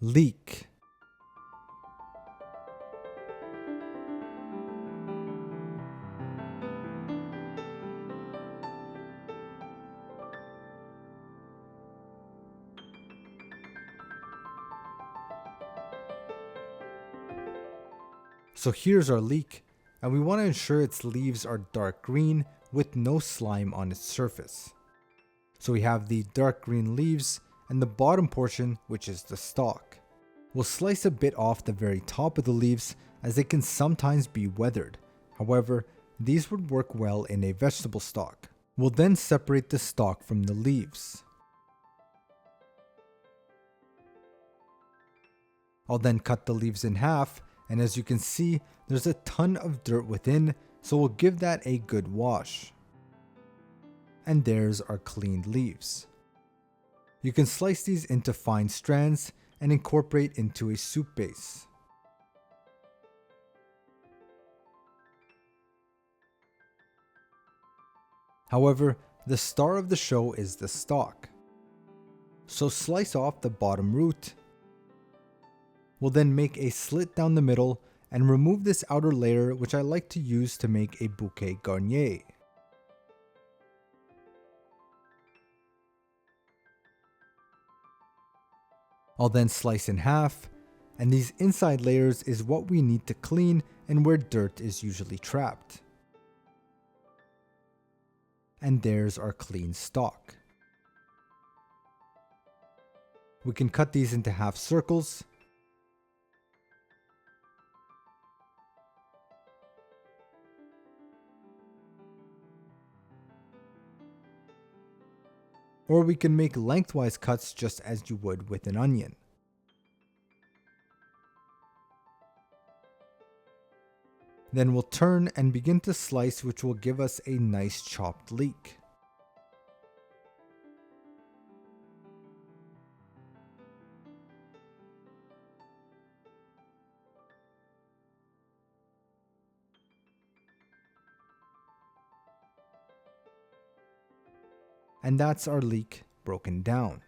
Leek. So here's our leek, and we want to ensure its leaves are dark green with no slime on its surface. So we have the dark green leaves and the bottom portion, which is the stalk. We'll slice a bit off the very top of the leaves as they can sometimes be weathered. However, these would work well in a vegetable stock. We'll then separate the stalk from the leaves. I'll then cut the leaves in half, and as you can see, there's a ton of dirt within, so we'll give that a good wash. And there's our cleaned leaves. You can slice these into fine strands and incorporate into a soup base. However, the star of the show is the stalk. So slice off the bottom root. We'll then make a slit down the middle and remove this outer layer, which I like to use to make a bouquet garnier. I'll then slice in half, and these inside layers is what we need to clean and where dirt is usually trapped. And there's our clean stalk. We can cut these into half circles. Or we can make lengthwise cuts just as you would with an onion. Then we'll turn and begin to slice, which will give us a nice chopped leek. And that's our leek broken down.